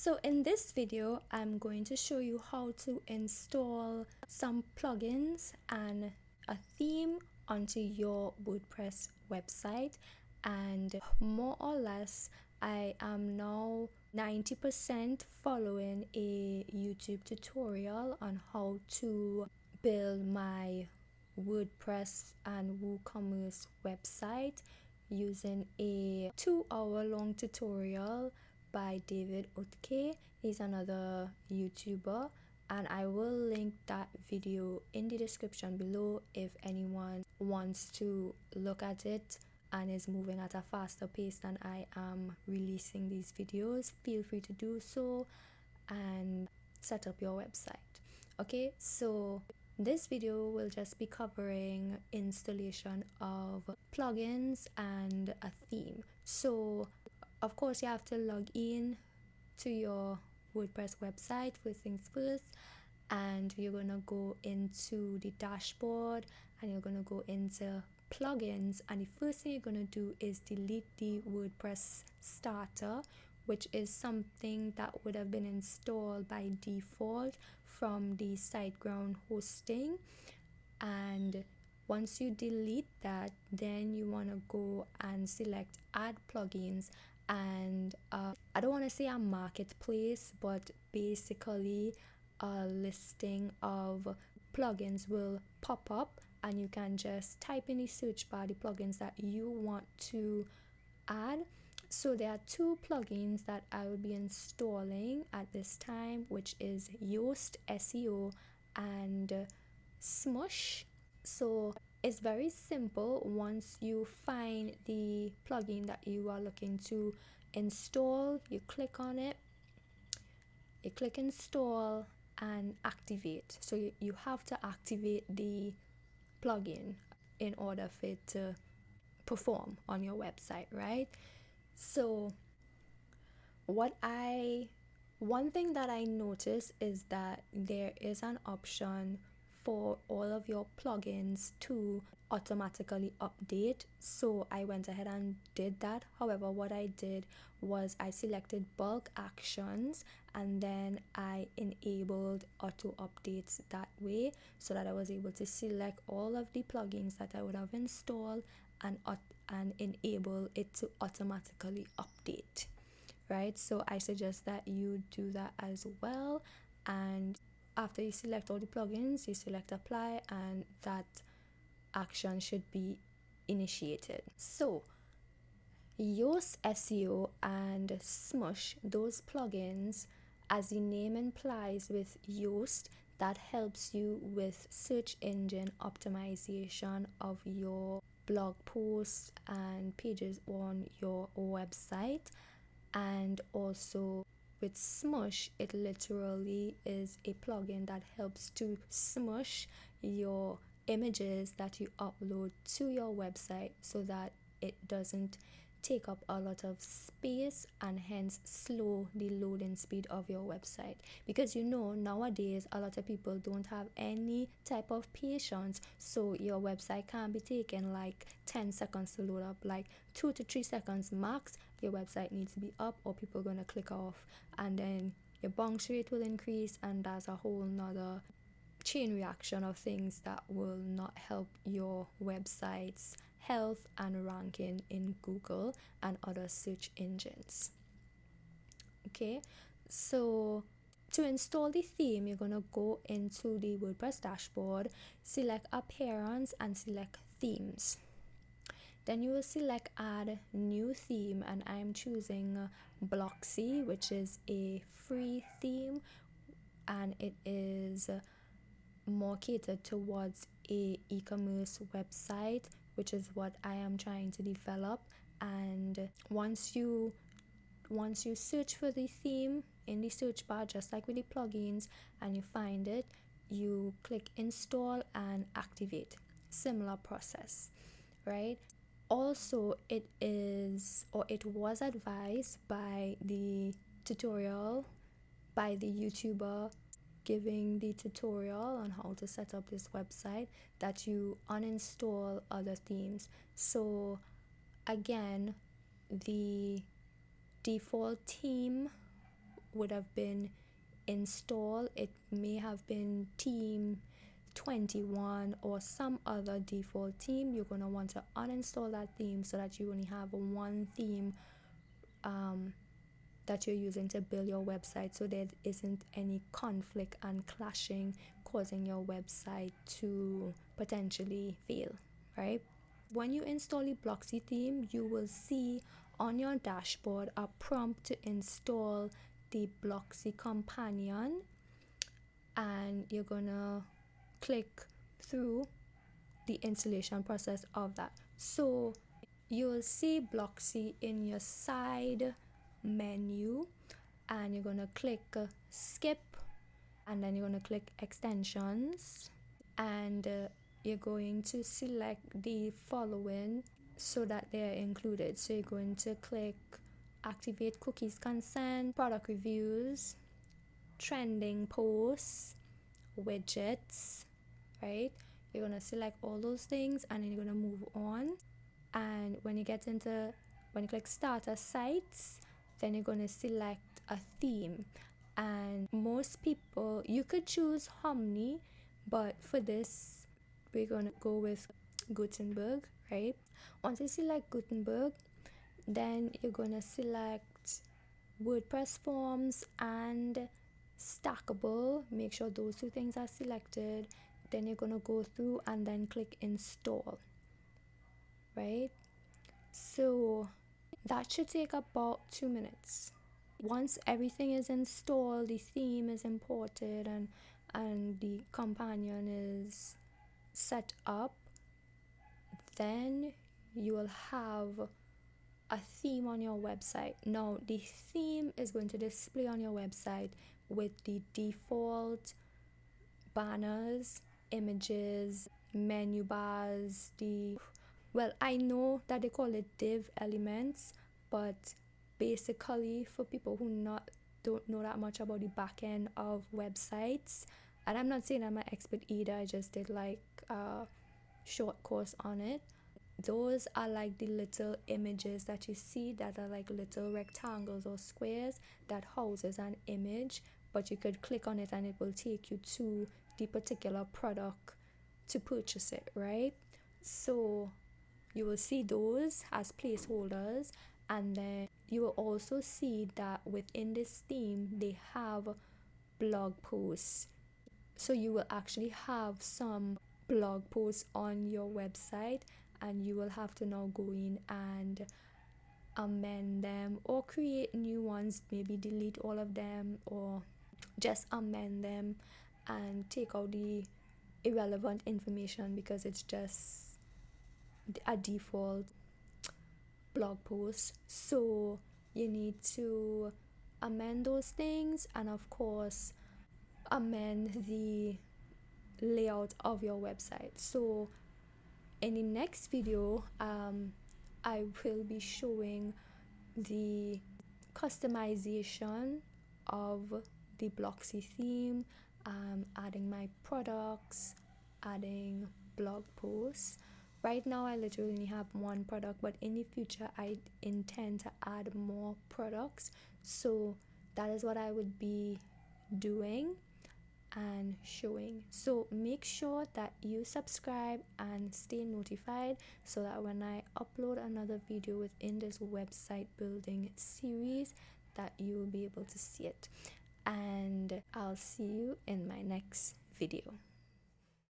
So in this video, I'm going to show you how to install some plugins and a theme onto your WordPress website. And more or less, I am now 90% following a YouTube tutorial on how to build my WordPress and WooCommerce website using a 2-hour long tutorial by David Utke. He's another YouTuber, and I will link that video in the description below if anyone wants to look at it and is moving at a faster pace than I am releasing these videos. Feel free to do so and set up your website. Okay, so this video will just be covering installation of plugins and a theme. So of course you have to log in to your WordPress website first things first, and you're gonna go into the dashboard and you're gonna go into plugins, and the first thing you're gonna do is delete the WordPress starter, which is something that would have been installed by default from the Siteground hosting. And once you delete that, then you want to go and select add plugins, and I don't want to say a marketplace, but basically a listing of plugins will pop up, and you can just type in the search bar the plugins that you want to add. So there are two plugins that I will be installing at this time, which is Yoast SEO and Smush. So it's very simple. Once you find the plugin that you are looking to install, you click on it, you click install and activate. So you have to activate the plugin in order for it to perform on your website, right? So one thing that I noticed is that there is an option for all of your plugins to automatically update. So I went ahead and did that. However, what I did was I selected bulk actions and then I enabled auto updates that way, so that I was able to select all of the plugins that I would have installed and enable it to automatically update. Right, so I suggest that you do that as well. And after you select all the plugins, you select apply, and that action should be initiated. So Yoast SEO and Smush, those plugins, as the name implies with Yoast, that helps you with search engine optimization of your blog posts and pages on your website. And also with Smush, it literally is a plugin that helps to smush your images that you upload to your website so that it doesn't take up a lot of space and hence slow the loading speed of your website. Because nowadays a lot of people don't have any type of patience, so your website can be taking like 10 seconds to load up, like 2 to 3 seconds max. Your website needs to be up or people are going to click off, and then your bounce rate will increase, and that's a whole nother chain reaction of things that will not help your website's health and ranking in Google and other search engines. Okay, so to install the theme, you're going to go into the WordPress dashboard, select appearance and select themes. Then you will select add new theme, and I'm choosing Blocksy, which is a free theme, and it is more catered towards a e-commerce website, which is what I am trying to develop. And once you search for the theme in the search bar, just like with the plugins, and you find it, you click install and activate. Similar process, right? Also, it was advised by the tutorial, by the YouTuber giving the tutorial on how to set up this website, that you uninstall other themes. So again, the default theme would have been installed. It may have been theme 21 or some other default theme. You're going to want to uninstall that theme so that you only have one theme that you're using to build your website, so there isn't any conflict and clashing causing your website to potentially fail, right? When you install the Blocksy theme, you will see on your dashboard a prompt to install the Blocksy companion, and you're gonna click through the installation process of that. So you'll see Blocksy in your side menu, and you're gonna click skip, and then you're gonna click extensions, and you're going to select the following so that they're included. So you're going to click activate cookies consent, product reviews, trending posts, widgets, right? You're going to select all those things, and then you're going to move on. And when you click starter sites, then you're going to select a theme. And most people, you could choose Hominy, but for this we're going to go with Gutenberg, right? Once you select Gutenberg, then you're going to select WordPress forms and stackable. Make sure those two things are selected. Then you're going to go through and then click install, right? So that should take about 2 minutes. Once everything is installed, the theme is imported, and the companion is set up, then you will have a theme on your website. Now the theme is going to display on your website with the default banners, images, menu bars, I know that they call it div elements, but basically for people who don't know that much about the back end of websites, and I'm not saying I'm an expert either, I just did like a short course on it. Those are like the little images that you see that are like little rectangles or squares that houses an image, but you could click on it and it will take you to the particular product to purchase it, right? So you will see those as placeholders, and then you will also see that within this theme they have blog posts. So you will actually have some blog posts on your website, and you will have to now go in and amend them or create new ones, maybe delete all of them or just amend them and take out the irrelevant information because it's just a default blog post. So you need to amend those things, and of course amend the layout of your website. So in the next video I will be showing the customization of the Blocksy theme, adding my products, adding blog posts. Right now I literally only have one product, but in the future I intend to add more products, so that is what I would be doing and showing. So make sure that you subscribe and stay notified so that when I upload another video within this website building series, that you will be able to see it. And I'll see you in my next video.